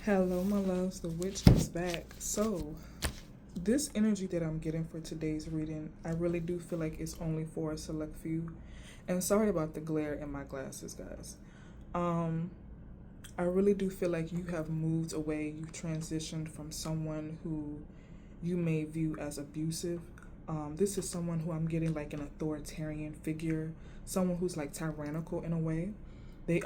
Hello, my loves. The witch is back. So, this energy that I'm getting for today's reading, I really do feel like it's only for a select few. And sorry about the glare in my glasses, guys. Um, I really do feel like you have moved away. You've transitioned from someone who you may view as abusive. This is someone who I'm getting like an authoritarian figure, someone who's like tyrannical in a way. They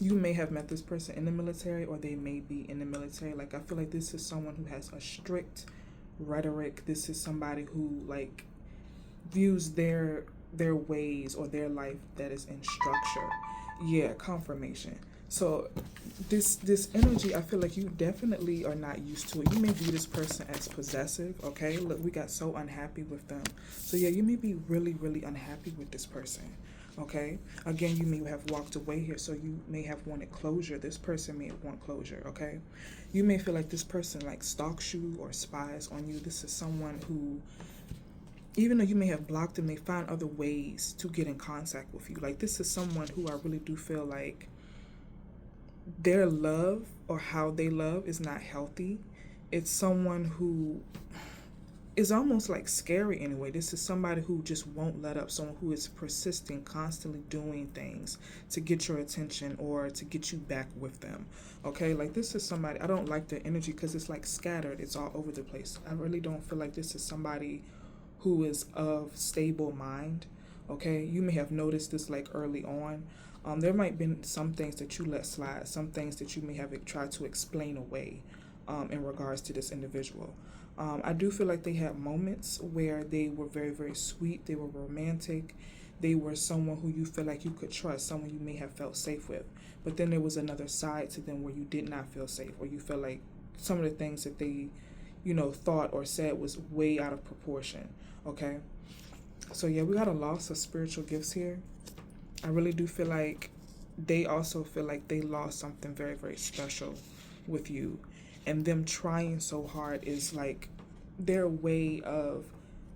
you may have met this person in the military, or they may be in the military. Like, I feel like this is someone who has a strict rhetoric. This is somebody who like views their ways or their life that is in structure. Yeah, confirmation. So this energy, I feel like you definitely are not used to it. You may view this person as possessive. Okay, look, we got so unhappy with them. So yeah, you may be really unhappy with this person. Okay, again, you may have walked away here, so you may have wanted closure. This person may want closure. Okay, you may feel like this person like stalks you or spies on you. This is someone who, even though you may have blocked them, they find other ways to get in contact with you. Like, this is someone who I really do feel like their love or how they love is not healthy. It's someone who is almost like scary in a way. This is somebody who just won't let up, someone who is persisting, constantly doing things to get your attention or to get you back with them. Okay, like, this is somebody, I don't like their energy because it's like scattered, it's all over the place. I really don't feel like this is somebody who is of stable mind. Okay, you may have noticed this like early on. There might have been some things that you let slide, some things that you may have tried to explain away in regards to this individual. I do feel like they had moments where they were very sweet, they were romantic, they were someone who you feel like you could trust, someone you may have felt safe with. But then there was another side to them where you did not feel safe, or you felt like some of the things that they, thought or said was way out of proportion. Okay, so yeah, we got a loss of spiritual gifts here. I really do feel like they also feel like they lost something very special with you, and them trying so hard is like their way of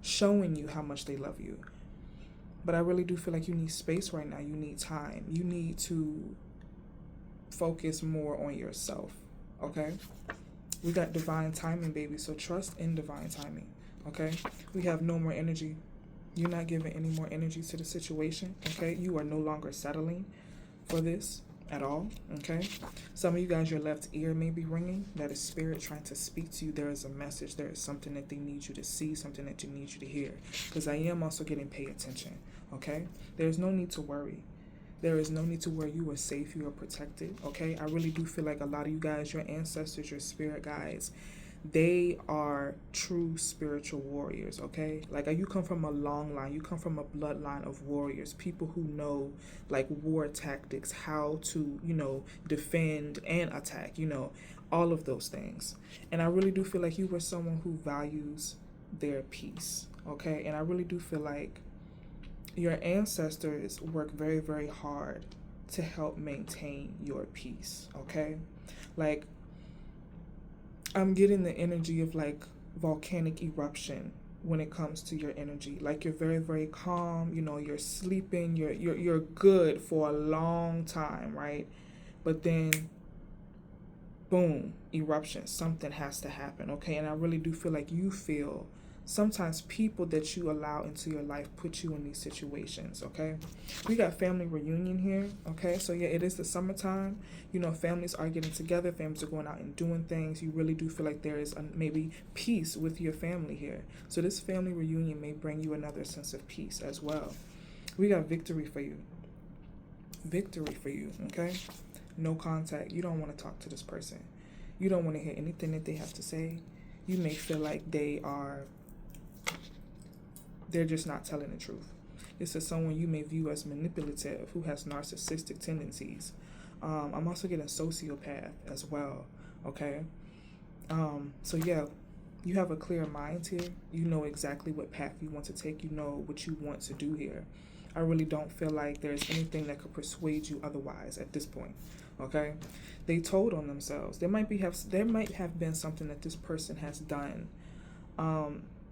showing you how much they love you. But I really do feel like you need space right now. You need time. You need to focus more on yourself. Okay, we got divine timing, baby, so trust in divine timing. Okay, we have no more energy. You're not giving any more energy to the situation. Okay, you are no longer settling for this at all. Okay, some of you guys, your left ear may be ringing. That is spirit trying to speak to you. There is a message. There is something that they need you to see, something that you need you to hear, because I am also getting pay attention. Okay, there's no need to worry. There is no need to worry. You are safe. You are protected. Okay, I really do feel like a lot of you guys, your ancestors, your spirit guides, they are true spiritual warriors. Okay, like, you come from a long line, you come from a bloodline of warriors, people who know like war tactics, how to defend and attack, all of those things. And I really do feel like you were someone who values their peace. Okay, and I really do feel like your ancestors work very hard to help maintain your peace. Okay, like, I'm getting the energy of like volcanic eruption when it comes to your energy. Like, you're very calm, you're sleeping, you're good for a long time, right? But then boom, eruption, something has to happen. Okay, and I really do feel like you feel sometimes people that you allow into your life put you in these situations. Okay, we got family reunion here. Okay, so yeah, it is the summertime. Families are getting together, families are going out and doing things. You really do feel like there is maybe peace with your family here. So this family reunion may bring you another sense of peace as well. We got victory for you. Victory for you. Okay, no contact. You don't want to talk to this person. You don't want to hear anything that they have to say. You may feel like they're just not telling the truth. This is someone you may view as manipulative, who has narcissistic tendencies. I'm also getting sociopath as well. Okay, so yeah, you have a clear mind here. You know exactly what path you want to take. You know what you want to do here. I really don't feel like there's anything that could persuade you otherwise at this point. Okay, they told on themselves. There might have been something that this person has done.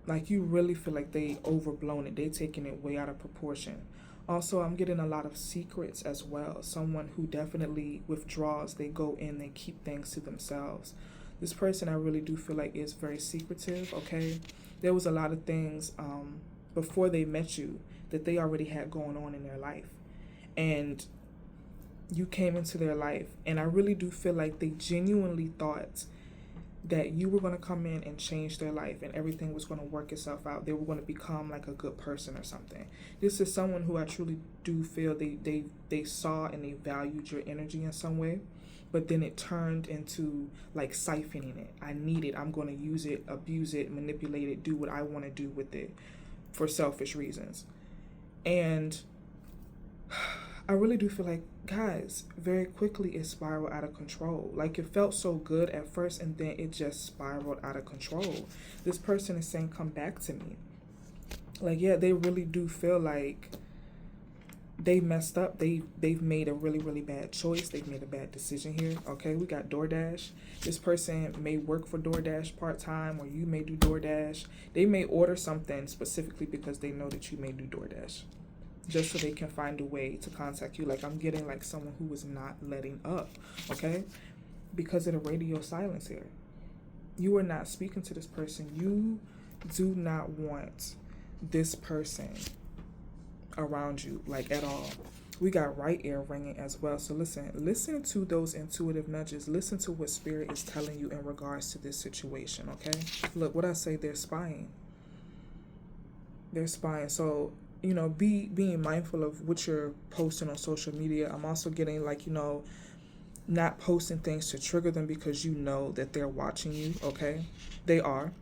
Like, you really feel like they overblown it. They taking it way out of proportion. Also, I'm getting a lot of secrets as well. Someone who definitely withdraws, they go in, they keep things to themselves. This person I really do feel like is very secretive, okay? There was a lot of things before they met you that they already had going on in their life. And you came into their life, and I really do feel like they genuinely thought that you were going to come in and change their life and everything was going to work itself out. They were going to become like a good person or something. This is someone who I truly do feel they saw and they valued your energy in some way, but then it turned into like siphoning it. I need it. I'm going to use it, abuse it, manipulate it, do what I want to do with it for selfish reasons. And I really do feel like, guys, very quickly it spiraled out of control. Like, it felt so good at first, and then it just spiraled out of control. This person is saying, come back to me. Like, yeah, they really do feel like they messed up. They've made a really, really bad choice. They've made a bad decision here. Okay, we got DoorDash. This person may work for DoorDash part-time, or you may do DoorDash. They may order something specifically because they know that you may do DoorDash, just so they can find a way to contact you. Like, I'm getting like someone who is not letting up, okay? Because of the radio silence here. You are not speaking to this person. You do not want this person around you, like, at all. We got right ear ringing as well. So listen to those intuitive nudges. Listen to what Spirit is telling you in regards to this situation, okay? Look, what I say, they're spying. They're spying. So, you know, being mindful of what you're posting on social media. I'm also getting like, you know, not posting things to trigger them because you know that they're watching you, okay? They are.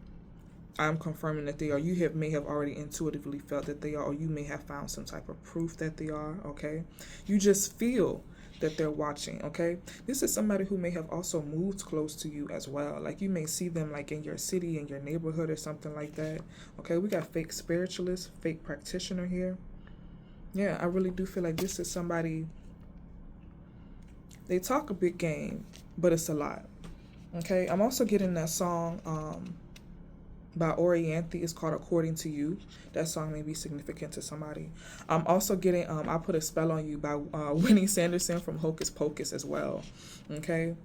I'm confirming that they are. You may have already intuitively felt that they are, or you may have found some type of proof that they are, okay? You just feel that they're watching, okay? This is somebody who may have also moved close to you as well. Like, you may see them like in your city, in your neighborhood or something like that, okay? We got fake spiritualist, fake practitioner here. Yeah, I really do feel like this is somebody, they talk a big game, but it's a lot, okay? I'm also getting that song by Orianthi. It's called According to You. That song may be significant to somebody. I'm also getting I Put a Spell on You by Winnie Sanderson from Hocus Pocus as well, okay?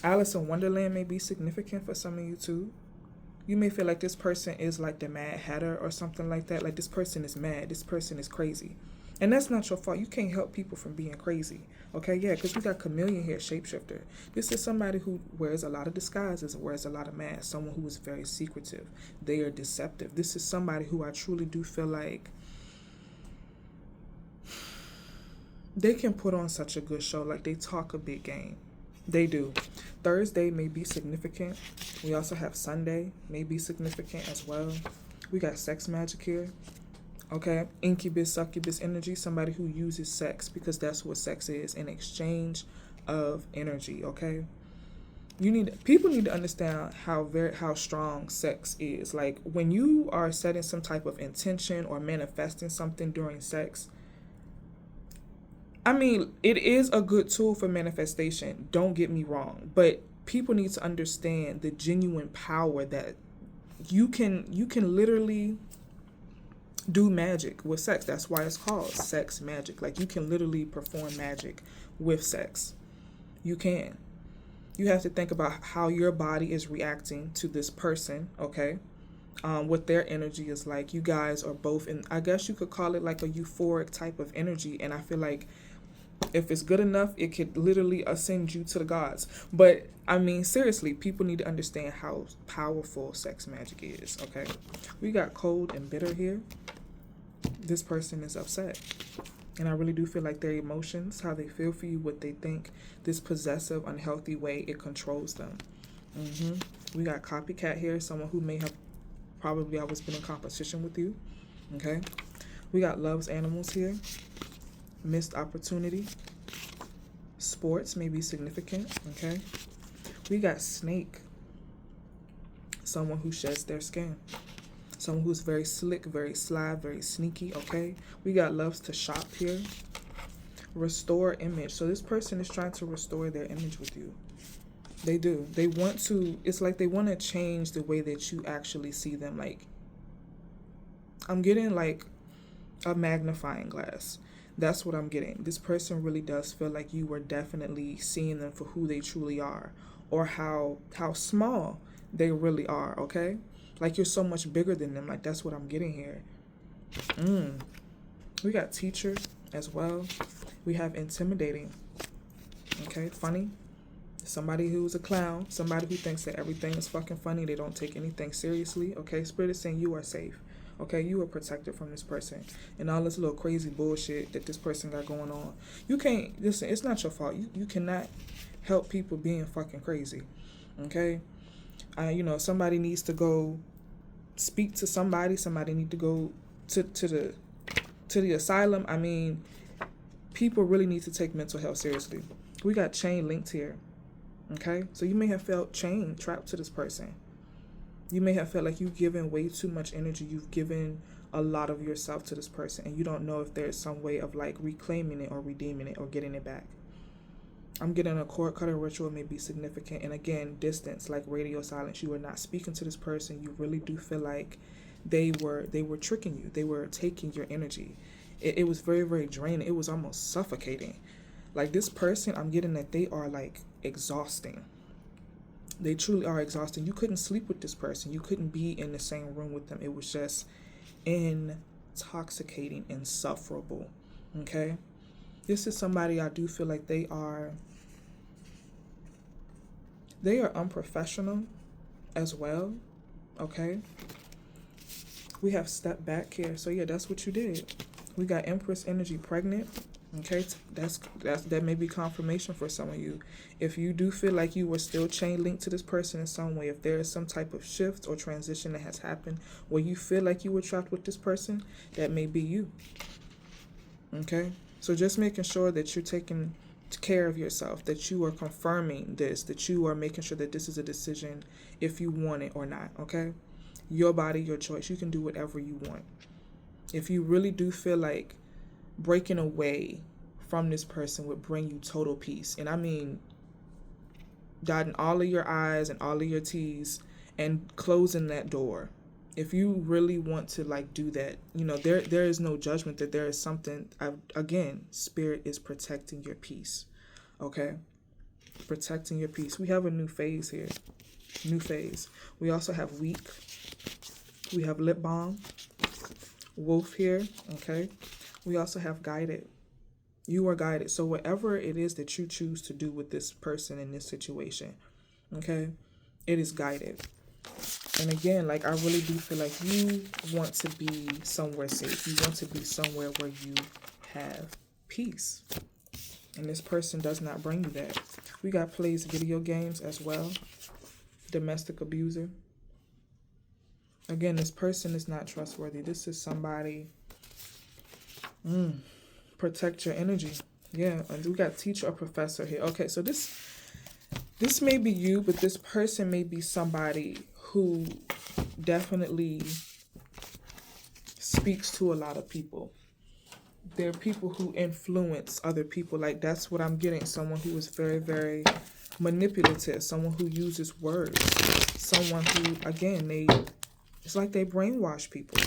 Alice in Wonderland may be significant for some of you too. You may feel like this person is like the Mad Hatter or something like that. Like, this person is mad. This person is crazy. And that's not your fault. You can't help people from being crazy. Okay, yeah, because we got Chameleon here, shapeshifter. This is somebody who wears a lot of disguises, wears a lot of masks, someone who is very secretive. They are deceptive. This is somebody who I truly do feel like they can put on such a good show. Like, they talk a big game. They do. Thursday may be significant. We also have Sunday may be significant as well. We got sex magic here. Okay, incubus, succubus energy, somebody who uses sex, because that's what sex is, an exchange of energy, okay? People need to understand how strong sex is. Like, when you are setting some type of intention or manifesting something during sex, I mean, it is a good tool for manifestation, don't get me wrong, but people need to understand the genuine power that you can literally do magic with sex. That's why it's called sex magic. Like, you can literally perform magic with sex. You can. You have to think about how your body is reacting to this person, okay? What their energy is like. You guys are both in, I guess you could call it like a euphoric type of energy, and I feel like if it's good enough, it could literally ascend you to the gods. But I mean, seriously, people need to understand how powerful sex magic is, okay? We got cold and bitter here. This person is upset. And I really do feel like their emotions, how they feel for you, what they think, this possessive, unhealthy way it controls them. We got copycat here, someone who may have probably always been in competition with you, okay? We got loves animals here. Missed opportunity. Sports may be significant, okay? We got snake. Someone who sheds their skin. Someone who's very slick, very sly, very sneaky, okay? We got loves to shop here. Restore image. So this person is trying to restore their image with you. They do. They want to, it's like they want to change the way that you actually see them. Like, I'm getting like a magnifying glass. That's what I'm getting. This person really does feel like you were definitely seeing them for who they truly are, or how small they really are, okay? Like you're so much bigger than them. Like that's what I'm getting here. We got teacher as well. We have intimidating. Okay, funny. Somebody who's a clown, somebody who thinks that everything is fucking funny, they don't take anything seriously. Okay, Spirit is saying you are safe. Okay, you are protected from this person and all this little crazy bullshit that this person got going on. You can't, listen, it's not your fault. You cannot help people being fucking crazy. Okay, somebody needs to go speak to somebody. Somebody need to go to the asylum. I mean, people really need to take mental health seriously. We got chain linked here. Okay, so you may have felt chained, trapped to this person. You may have felt like you've given way too much energy. You've given a lot of yourself to this person, and you don't know if there's some way of like reclaiming it or redeeming it or getting it back. I'm getting a cord cutting ritual may be significant. And again, distance, like radio silence. You are not speaking to this person. You really do feel like they were tricking you. They were taking your energy. It was very, very draining. It was almost suffocating. Like this person, I'm getting that they are like exhausting. They truly are exhausting. You couldn't sleep with this person. You couldn't be in the same room with them. It was just intoxicating, insufferable. Okay? This is somebody I do feel like they are unprofessional as well. Okay? We have step back here. So yeah, that's what you did. We got Empress energy pregnant. Okay, that may be confirmation for some of you. If you do feel like you were still chain linked to this person in some way, if there is some type of shift or transition that has happened where you feel like you were trapped with this person, that may be you. Okay, so just making sure that you're taking care of yourself, that you are confirming this, that you are making sure that this is a decision if you want it or not. Okay, your body, your choice. You can do whatever you want. If you really do feel like breaking away from this person would bring you total peace, and I mean dotting all of your I's and all of your T's and closing that door. If you really want to like do that, there is no judgment, that there is something. Again, Spirit is protecting your peace. Okay, protecting your peace. We have a new phase here. New phase. We also have weak. We have lip balm. Wolf here. Okay. We also have guided. You are guided. So whatever it is that you choose to do with this person in this situation, okay, it is guided. And again, like I really do feel like you want to be somewhere safe. You want to be somewhere where you have peace. And this person does not bring you that. We got plays video games as well. Domestic abuser. Again, this person is not trustworthy. This is somebody... Protect your energy. Yeah, and we got teacher or professor here. Okay, so this may be you, but this person may be somebody who definitely speaks to a lot of people. They're people who influence other people. Like that's what I'm getting. Someone who is very, very manipulative. Someone who uses words. Someone who, again, it's like they brainwash people.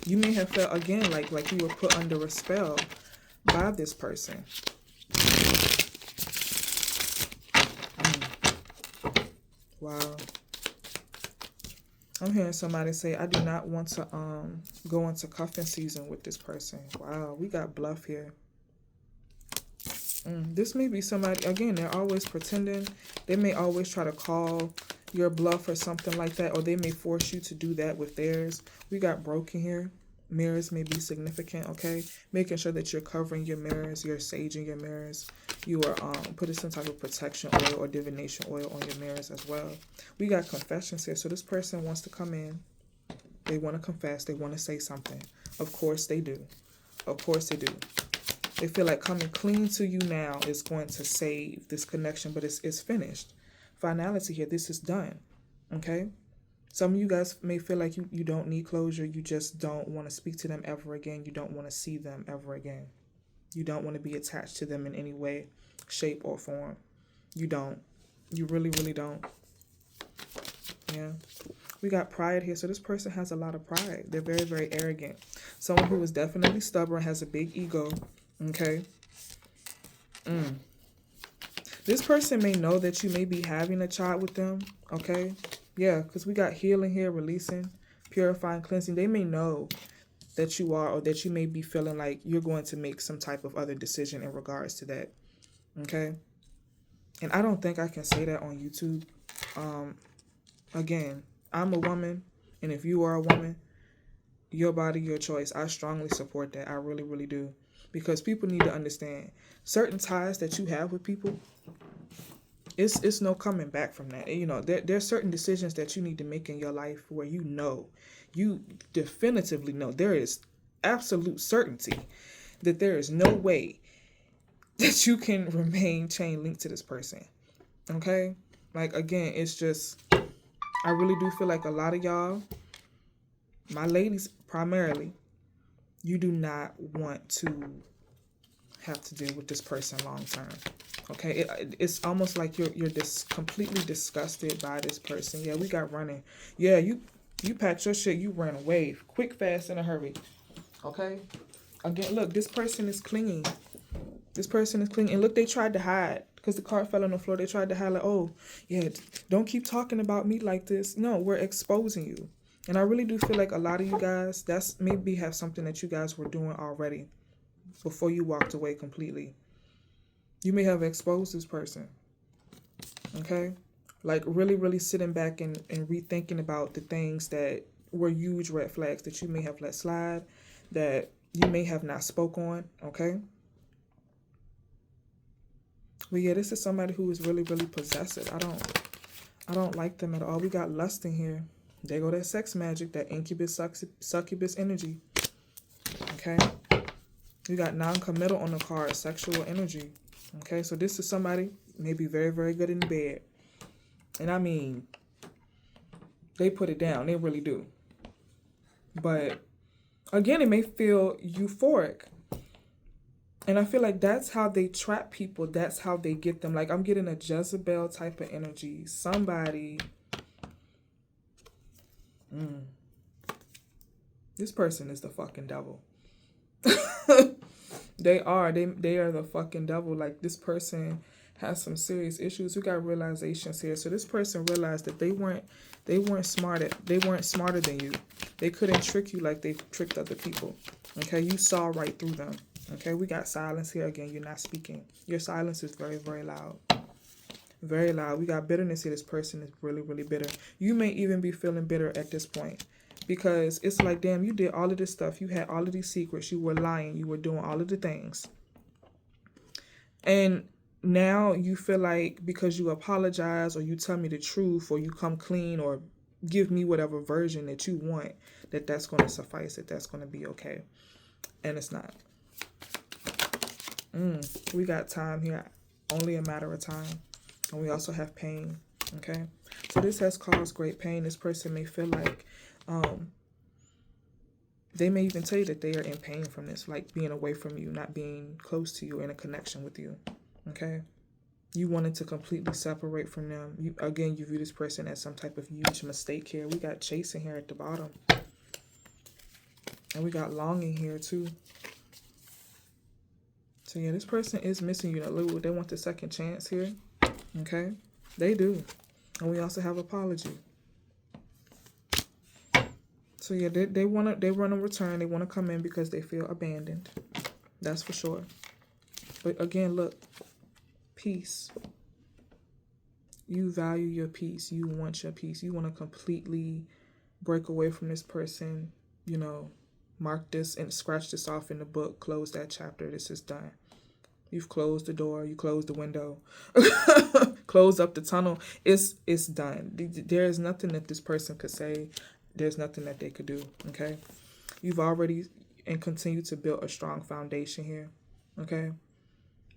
You may have felt, again, like you were put under a spell by this person. Wow. I'm hearing somebody say, I do not want to go into cuffing season with this person. Wow, we got bluff here. This may be somebody, again, they're always pretending. They may always try to call your bluff or something like that, or they may force you to do that with theirs. We got broken here. Mirrors may be significant, okay? Making sure that you're covering your mirrors, you're saging your mirrors. You are putting some type of protection oil or divination oil on your mirrors as well. We got confessions here. So this person wants to come in. They want to confess. They want to say something. Of course they do. Of course they do. They feel like coming clean to you now is going to save this connection, but it's finished. Finality here. This is done, okay? Some of you guys may feel like you don't need closure. You just don't want to speak to them ever again. You don't want to see them ever again. You don't want to be attached to them in any way, shape, or form. You don't. You really, really don't. Yeah. We got pride here. So this person has a lot of pride. They're very, very arrogant. Someone who is definitely stubborn, has a big ego. Okay. This person may know that you may be having a child with them. Okay. Yeah, because we got healing here, releasing, purifying, cleansing. They may know that you are, or that you may be feeling like you're going to make some type of other decision in regards to that. Okay. And I don't think I can say that on YouTube. Again, I'm a woman, and if you are a woman, your body, your choice. I strongly support that. I really, really do. Because people need to understand certain ties that you have with people, it's no coming back from that. You know, there's certain decisions that you need to make in your life where you definitively know, there is absolute certainty that there is no way that you can remain chain linked to this person. Okay? Like, again, it's just, I really do feel like a lot of y'all, my ladies primarily, you do not want to have to deal with this person long term. Okay, it's almost like you're just completely disgusted by this person. Yeah, we got running. Yeah, you packed your shit, you ran away quick, fast, in a hurry. Okay, again, look, this person is clinging. This person is clinging, and look, they tried to hide because the card fell on the floor. They tried to hide, like, oh yeah, don't keep talking about me like this. No, we're exposing you. And I really do feel like a lot of you guys, that's maybe have something that you guys were doing already before you walked away completely. You may have exposed this person. Okay? Like, really, really sitting back and rethinking about the things that were huge red flags that you may have let slide, that you may have not spoke on. Okay? But yeah, this is somebody who is really, really possessive. I don't like them at all. We got lust in here. There go that sex magic, that incubus, succubus energy. Okay? We got non-committal on the card, sexual energy. Okay, so this is somebody maybe very, very good in bed. And I mean, they put it down. They really do. But again, it may feel euphoric. And I feel like that's how they trap people. That's how they get them. Like, I'm getting a Jezebel type of energy. Somebody. This person is the fucking devil. They are the fucking devil. Like, this person has some serious issues. We got realizations here. So this person realized that they weren't smarter than you. They couldn't trick you like they've tricked other people. Okay, you saw right through them. Okay, we got silence here again. You're not speaking. Your silence is very, very loud. Very loud. We got bitterness here. This person is really, really bitter. You may even be feeling bitter at this point. Because it's like, damn, you did all of this stuff. You had all of these secrets. You were lying. You were doing all of the things. And now you feel like because you apologize, or you tell me the truth, or you come clean, or give me whatever version that you want, that's going to suffice, that's going to be okay. And it's not. We got time here. Only a matter of time. And we also have pain. Okay. So this has caused great pain. This person may feel like they may even tell you that they are in pain from this, like being away from you, not being close to you, in a connection with you. Okay? You wanted to completely separate from them. You view this person as some type of huge mistake here. We got chasing here at the bottom. And we got longing here too. So yeah, this person is missing you. They want the second chance here. Okay? They do. And we also have apology. So yeah, they want to return. They want to come in because they feel abandoned. That's for sure. But again, look, peace. You value your peace. You want your peace. You want to completely break away from this person. You know, mark this and scratch this off in the book. Close that chapter. This is done. You've closed the door. You closed the window. Close up the tunnel. It's done. There is nothing that this person could say. There's nothing that they could do, okay? You've already and continue to build a strong foundation here, okay?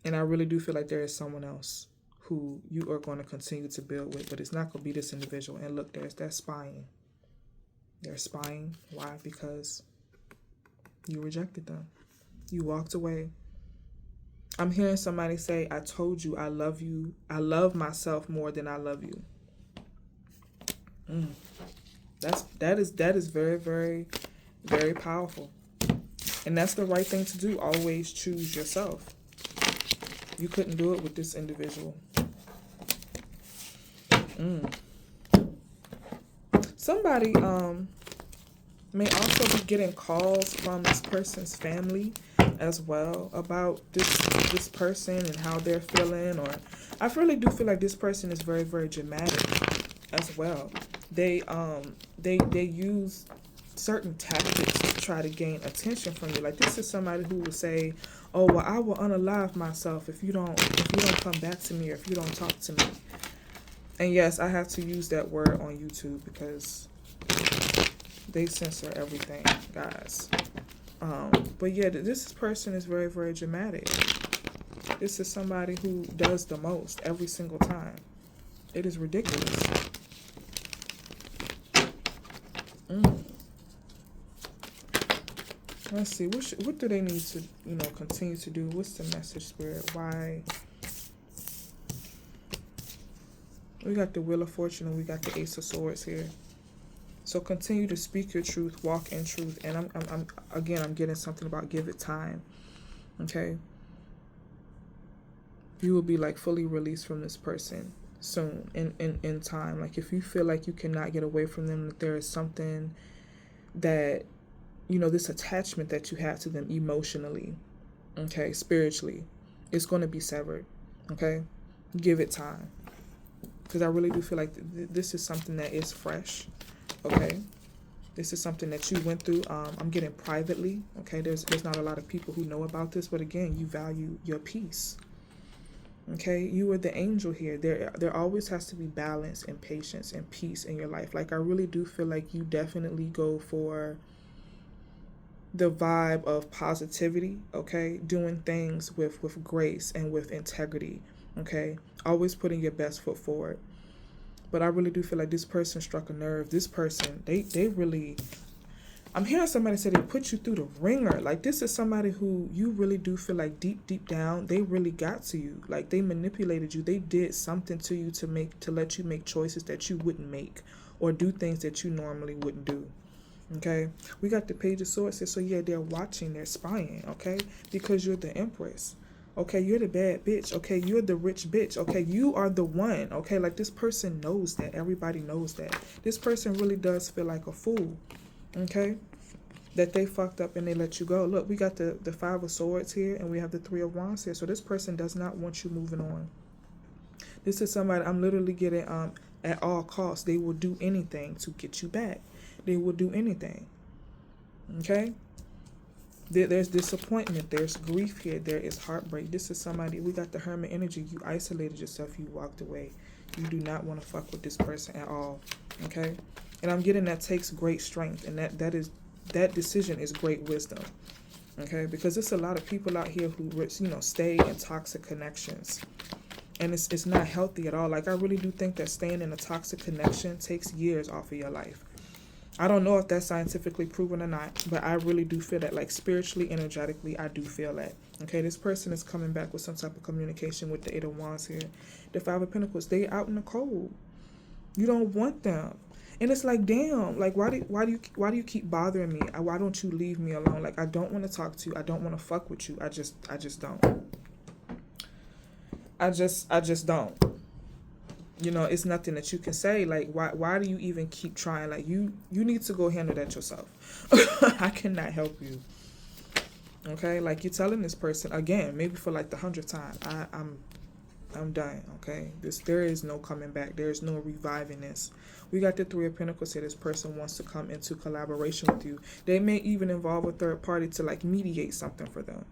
And I really do feel like there is someone else who you are going to continue to build with, but it's not going to be this individual. And look, there's that spying. They're spying. Why? Because you rejected them. You walked away. I'm hearing somebody say, I told you I love you. I love myself more than I love you. That is very, very, very powerful. And that's the right thing to do. Always choose yourself. You couldn't do it with this individual. Somebody may also be getting calls from this person's family as well about this person and how they're feeling. Or I really do feel like this person is very, very dramatic as well. They use certain tactics to try to gain attention from you. Like, this is somebody who will say, oh, well, I will unalive myself if you don't come back to me, or if you don't talk to me. And yes, I have to use that word on YouTube because they censor everything, guys. But yeah, this person is very, very dramatic. This is somebody who does the most every single time. It is ridiculous. Let's see, what do they need to, continue to do? What's the message, Spirit? Why? We got the Wheel of Fortune and we got the Ace of Swords here. So continue to speak your truth, walk in truth. And I'm getting something about give it time. Okay? You will be like fully released from this person soon, in time. Like, if you feel like you cannot get away from them, that there is something that, this attachment that you have to them emotionally, okay, spiritually, it's going to be severed. Okay? Give it time. Because I really do feel like this is something that is fresh. Okay? This is something that you went through. I'm getting privately. Okay? There's not a lot of people who know about this. But again, you value your peace. Okay? You are the angel here. There always has to be balance and patience and peace in your life. Like, I really do feel like you definitely go for the vibe of positivity. Okay? Doing things with grace and with integrity. Okay? Always putting your best foot forward. But I really do feel like this person struck a nerve. This person, they really, I'm hearing somebody say they put you through the ringer. Like, this is somebody who you really do feel like deep down, they really got to you. Like, they manipulated you. They did something to you to let you make choices that you wouldn't make, or do things that you normally wouldn't do. Okay? We got the Page of Swords here. So yeah, they're watching, they're spying, okay? Because you're the Empress. Okay, you're the bad bitch. Okay, you're the rich bitch. Okay, you are the one. Okay, like, this person knows that. Everybody knows that. This person really does feel like a fool. Okay, that they fucked up and they let you go. Look, we got the Five of Swords here, and we have the Three of Wands here. So this person does not want you moving on. This is somebody I'm literally getting at all costs. They will do anything to get you back. They will do anything. Okay? There's disappointment, there's grief here, there is heartbreak. This is somebody, we got the Hermit energy. You isolated yourself, you walked away. You do not want to fuck with this person at all. Okay? And I'm getting that takes great strength, and that decision is great wisdom. Okay? Because there's a lot of people out here who, stay in toxic connections. And it's not healthy at all. Like, I really do think that staying in a toxic connection takes years off of your life. I don't know if that's scientifically proven or not, but I really do feel that, like, spiritually, energetically, I do feel that. Okay, this person is coming back with some type of communication with the Eight of Wands here. The Five of Pentacles, they out in the cold. You don't want them. And it's like, damn, like, why do you keep bothering me? Why don't you leave me alone? Like, I don't want to talk to you. I don't want to fuck with you. I just don't. I just don't. It's nothing that you can say. Like, why do you even keep trying? Like, you need to go handle that yourself. I cannot help you. Okay? Like, you're telling this person, again, maybe for like the 100th time, I'm done. Okay? There is no coming back. There is no reviving this. We got the Three of Pentacles here. This person wants to come into collaboration with you. They may even involve a third party to, like, mediate something for them,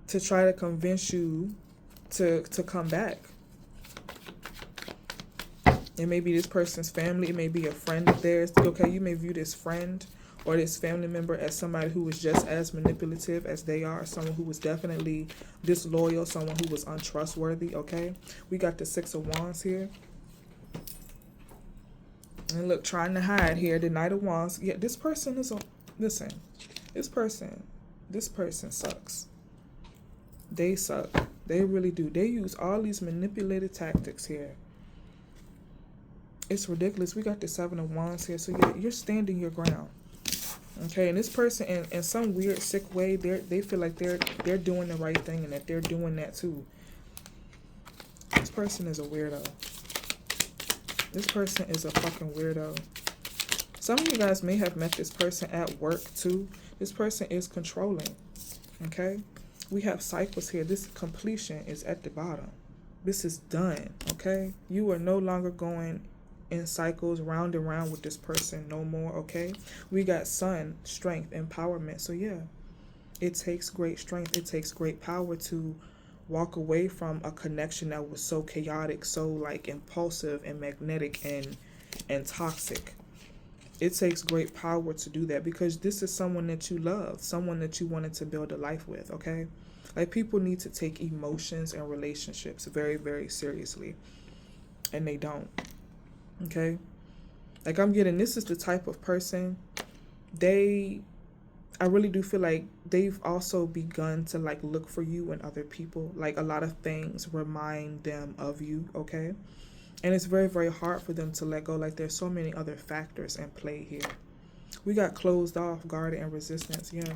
to try to convince you to come back. It may be this person's family. It may be a friend of theirs. Okay, you may view this friend or this family member as somebody who is just as manipulative as they are. Someone who was definitely disloyal. Someone who was untrustworthy, okay? We got the Six of Wands here. And look, trying to hide here. The Knight of Wands. Yeah, this person is listen. This person sucks. They suck. They really do. They use all these manipulative tactics here. It's ridiculous. We got the Seven of Wands here. So you're standing your ground. Okay, and this person in some weird sick way, they feel like they're doing the right thing and that they're doing that too. This person is a weirdo. This person is a fucking weirdo. Some of you guys may have met this person at work too. This person is controlling. Okay? We have cycles here. This completion is at the bottom. This is done. Okay? You are no longer going in cycles round and round with this person no more. Okay? We got sun, strength, empowerment. So yeah, it takes great strength. It takes great power to walk away from a connection that was so chaotic, so like impulsive and magnetic and toxic. It takes great power to do that because this is someone that you love, someone that you wanted to build a life with. Okay, like people need to take emotions and relationships very, very seriously, and they don't. Okay, like I'm getting, this is the type of person, I really do feel like they've also begun to like look for you and other people. Like a lot of things remind them of you, okay? And it's very, very hard for them to let go. Like there's so many other factors in play here. We got closed off, guarded, and resistance. Yeah.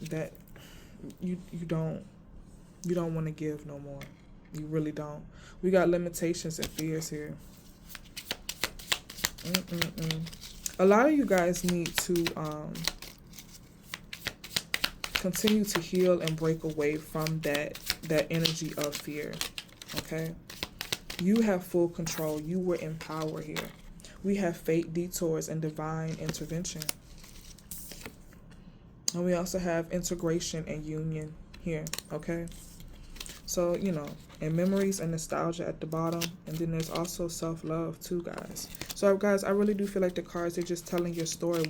That you don't want to give no more. You really don't. We got limitations and fears here. A lot of you guys need to continue to heal and break away from that energy of fear. Okay? You have full control. You were in power here. We have fate, detours, and divine intervention. And we also have integration and union here. Okay? So, you know, and memories and nostalgia at the bottom. And then there's also self-love too, guys. So, guys, I really do feel like the cards are just telling your story.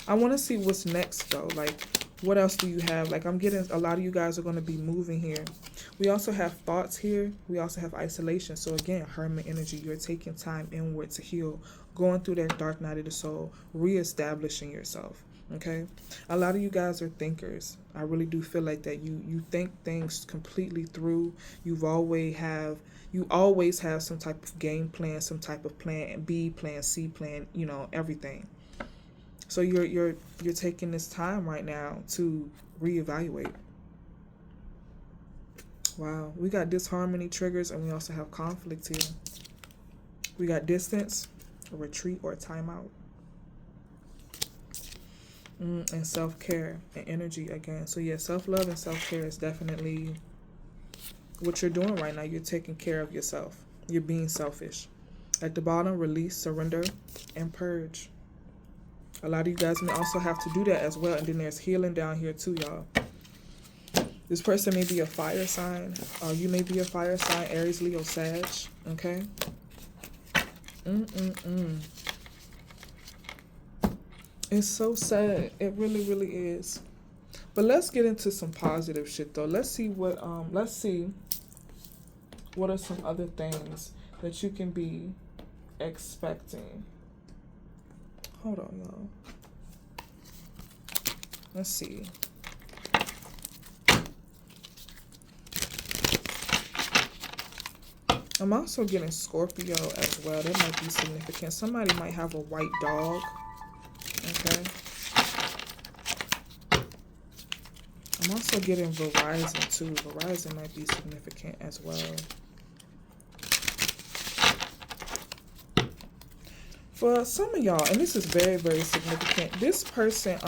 I want to see what's next, though. Like, what else do you have? Like, I'm getting a lot of you guys are going to be moving here. We also have thoughts here. We also have isolation. So, again, hermit energy. You're taking time inward to heal. Going through that dark night of the soul. Reestablishing yourself. Okay, a lot of you guys are thinkers. I really do feel like that you think things completely through. You always have some type of game plan, some type of plan B, plan C, plan, you know, everything. So you're taking this time right now to reevaluate. Wow, we got disharmony triggers, and we also have conflict here. We got distance, a retreat, or a timeout. And self-care and energy again. So yeah, self-love and self-care is definitely what you're doing right now. You're taking care of yourself. You're being selfish. At the bottom, release, surrender, and purge. A lot of you guys may also have to do that as well. And then there's healing down here too, y'all. This person may be a fire sign. You may be a fire sign, Aries, Leo, Sag. Okay? It's so sad. It really, really is. But let's get into some positive shit though. Let's see what are some other things that you can be expecting. Hold on, y'all. Let's see. I'm also getting Scorpio as well. That might be significant. Somebody might have a white dog. Okay. I'm also getting Verizon too. Verizon might be significant as well. For some of y'all, and this is very, very significant, this person,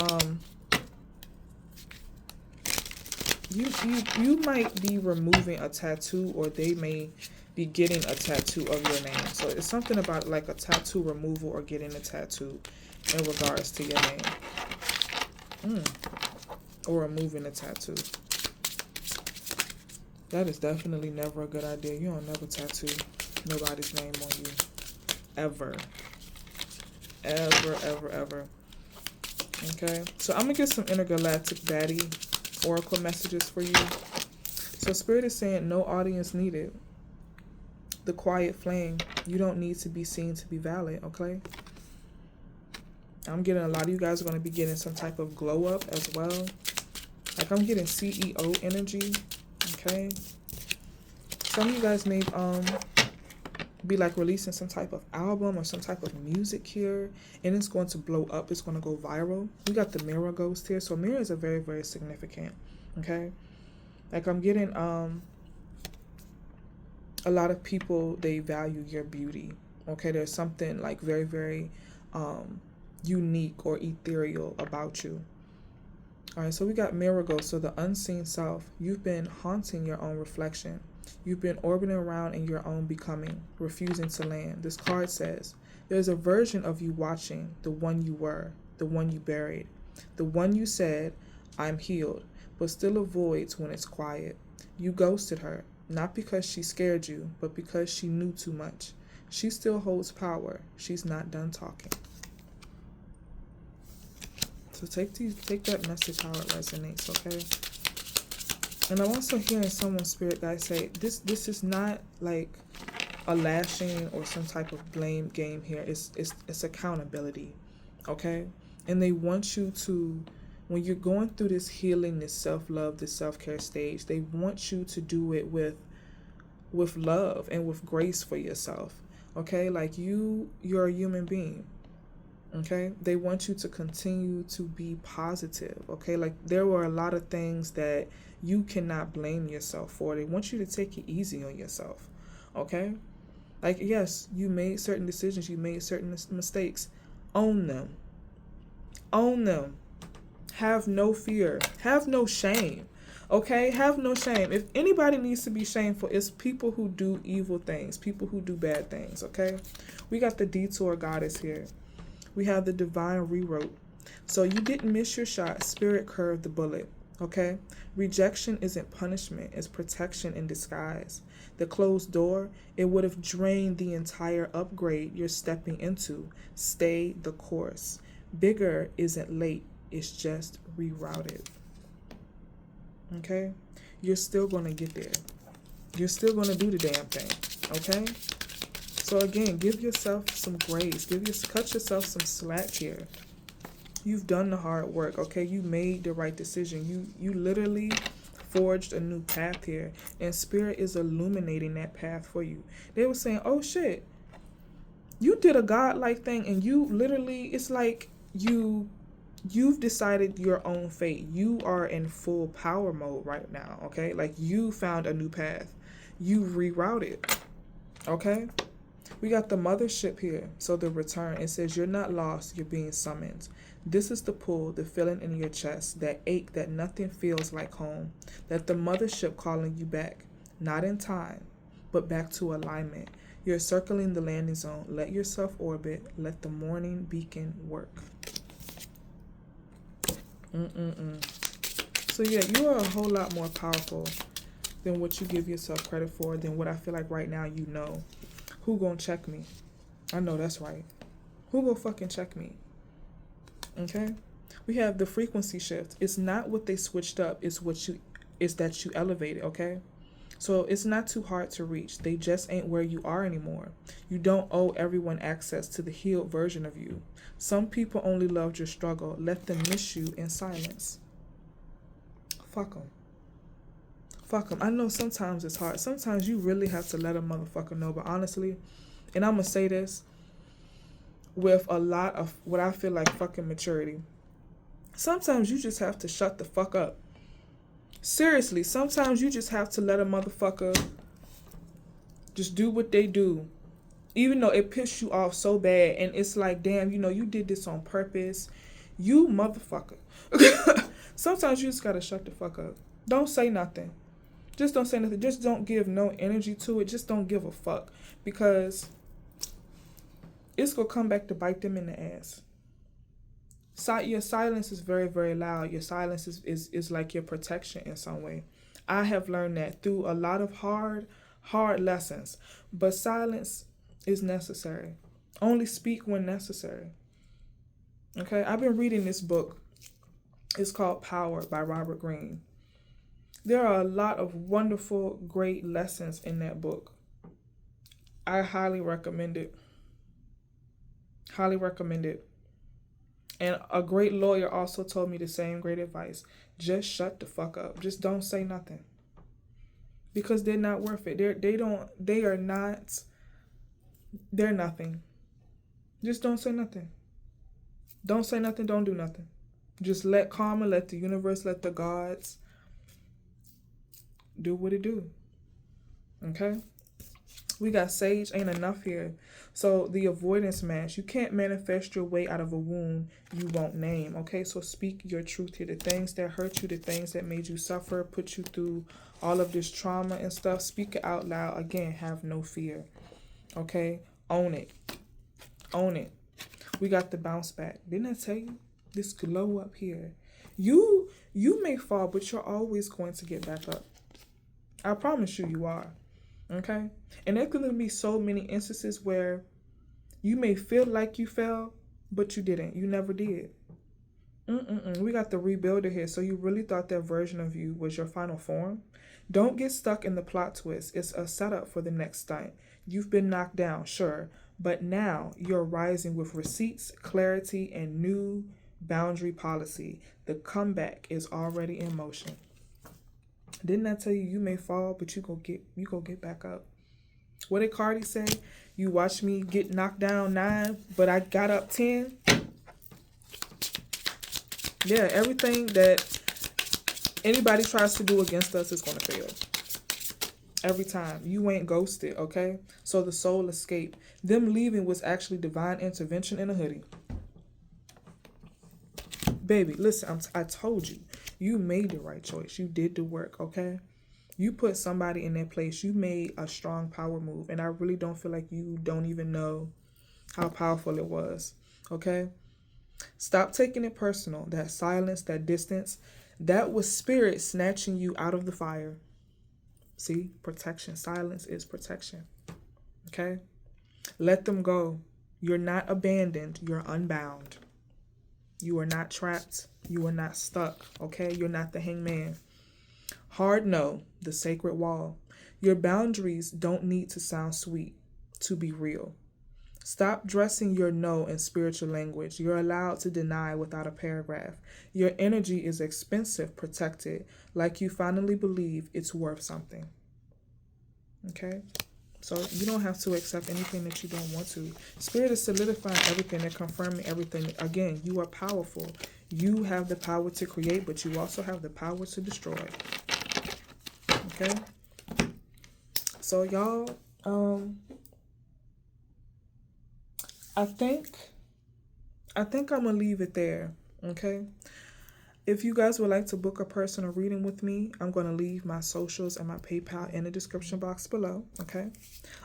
you might be removing a tattoo, or they may be getting a tattoo of your name. So it's something about like a tattoo removal or getting a tattoo in regards to your name. Or removing a tattoo. That is definitely never a good idea. You don't never tattoo nobody's name on you. Ever. Ever, ever, ever. Okay? So I'm going to get some intergalactic baddie oracle messages for you. So Spirit is saying no audience needed. The quiet flame. You don't need to be seen to be valid, okay? I'm getting a lot of you guys are going to be getting some type of glow up as well. Like I'm getting CEO energy, okay? Some of you guys may be like releasing some type of album or some type of music here, and it's going to blow up. It's going to go viral. We got the mirror ghost here. So mirrors are very, very significant. Okay. Like I'm getting a lot of people, they value your beauty. Okay. There's something like very, very unique or ethereal about you. All right, so we got mirror ghost. So the unseen self. You've been haunting your own reflection. You've been orbiting around in your own becoming, refusing to land. This card says, there's a version of you watching, the one you were, the one you buried, the one you said, I'm healed, but still avoids when it's quiet. You ghosted her, not because she scared you, but because she knew too much. She still holds power. She's not done talking. So take that message how it resonates, okay? And I'm also hearing someone's spirit guide say, this is not like a lashing or some type of blame game here. It's accountability, okay? And they want you to, when you're going through this healing, this self-love, this self-care stage, they want you to do it with love and with grace for yourself, okay? Like you're a human being. Okay, they want you to continue to be positive. Okay, like there were a lot of things that you cannot blame yourself for. They want you to take it easy on yourself. Okay, like yes, you made certain decisions, you made certain mistakes. Own them. Own them. Have no fear. Have no shame. Okay, have no shame. If anybody needs to be shameful, it's people who do evil things, people who do bad things. Okay, we got the detour goddess here. We have the divine rewrote. So you didn't miss your shot. Spirit curved the bullet. Okay? Rejection isn't punishment. It's protection in disguise. The closed door, it would have drained the entire upgrade you're stepping into. Stay the course. Bigger isn't late. It's just rerouted. Okay? You're still going to get there. You're still going to do the damn thing. Okay? So again, give yourself some grace. Cut yourself some slack here. You've done the hard work, okay? You made the right decision. You literally forged a new path here, and Spirit is illuminating that path for you. They were saying, "Oh shit, you did a godlike thing, and you literally, it's like you've decided your own fate. You are in full power mode right now, okay? Like you found a new path. You rerouted, okay?" We got the mothership here. So the return, it says you're not lost, you're being summoned. This is the pull, the feeling in your chest, that ache that nothing feels like home. That the mothership calling you back, not in time, but back to alignment. You're circling the landing zone. Let yourself orbit. Let the morning beacon work. So yeah, you are a whole lot more powerful than what you give yourself credit for, than what I feel like right now you know. Who gonna check me? I know that's right. Who gonna fucking check me? Okay? We have the frequency shift. It's not what they switched up, it's that you elevated, okay? So it's not too hard to reach. They just ain't where you are anymore. You don't owe everyone access to the healed version of you. Some people only loved your struggle. Let them miss you in silence. Fuck them. Fuck them. I know sometimes it's hard. Sometimes you really have to let a motherfucker know. But honestly, and I'm going to say this with a lot of what I feel like fucking maturity. Sometimes you just have to shut the fuck up. Seriously, sometimes you just have to let a motherfucker just do what they do. Even though it pissed you off so bad. And it's like, damn, you did this on purpose. You motherfucker. Sometimes you just got to shut the fuck up. Don't say nothing. Just don't say nothing. Just don't give no energy to it. Just don't give a fuck. Because it's going to come back to bite them in the ass. Your silence is very, very loud. Your silence is like your protection in some way. I have learned that through a lot of hard lessons. But silence is necessary. Only speak when necessary. Okay? I've been reading this book. It's called Power by Robert Greene. There are a lot of wonderful, great lessons in that book. I highly recommend it. Highly recommend it. And a great lawyer also told me the same great advice. Just shut the fuck up. Just don't say nothing. Because they're not worth it. They are not They're nothing. Just don't say nothing. Don't say nothing, don't do nothing. Just let karma, let the universe, let the gods do what it do. Okay? We got sage, ain't enough here. So the avoidance mask, you can't manifest your way out of a wound you won't name. Okay, so speak your truth here. The things that hurt you, the things that made you suffer, put you through all of this trauma and stuff, speak it out loud. Again, have no fear. Okay, own it. Own it. We got the bounce back. Didn't I tell you? This glow up here. You may fall, but you're always going to get back up. I promise you, you are. Okay? And there could be so many instances where you may feel like you fell, but you didn't. You never did. We got the rebuilder here. So you really thought that version of you was your final form? Don't get stuck in the plot twist. It's a setup for the next stunt. You've been knocked down, sure, but now you're rising with receipts, clarity, and new boundary policy. The comeback is already in motion. Didn't I tell you, you may fall, but you go get back up? What did Cardi say? You watch me get knocked down 9, but I got up 10. Yeah, everything that anybody tries to do against us is going to fail. Every time. You ain't ghosted, okay? So the soul escape. Them leaving was actually divine intervention in a hoodie. Baby, listen, I told you. You made the right choice. You did the work, okay? You put somebody in their place. You made a strong power move. And I really don't feel like you don't even know how powerful it was, okay? Stop taking it personal. That silence, that distance, that was spirit snatching you out of the fire. See, protection. Silence is protection. Okay? Let them go. You're not abandoned. You're unbound. You are not trapped. You are not stuck. Okay? You're not the hangman. Hard no, the sacred wall. Your boundaries don't need to sound sweet to be real. Stop dressing your no in spiritual language. You're allowed to deny without a paragraph. Your energy is expensive, protected, like you finally believe it's worth something. Okay? So you don't have to accept anything that you don't want to. Spirit is solidifying everything and confirming everything. Again, you are powerful. You have the power to create, but you also have the power to destroy. Okay? So y'all, I think I'm gonna leave it there. Okay. If you guys would like to book a personal reading with me, I'm gonna leave my socials and my PayPal in the description box below. Okay.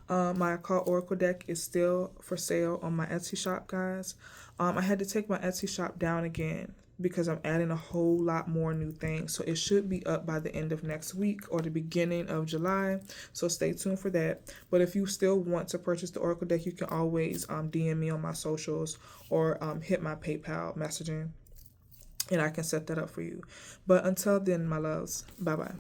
My Occult Oracle deck is still for sale on my Etsy shop, guys. I had to take my Etsy shop down again because I'm adding a whole lot more new things. So it should be up by the end of next week or the beginning of July. So stay tuned for that. But if you still want to purchase the Oracle deck, you can always DM me on my socials or hit my PayPal messaging and I can set that up for you. But until then, my loves, bye-bye.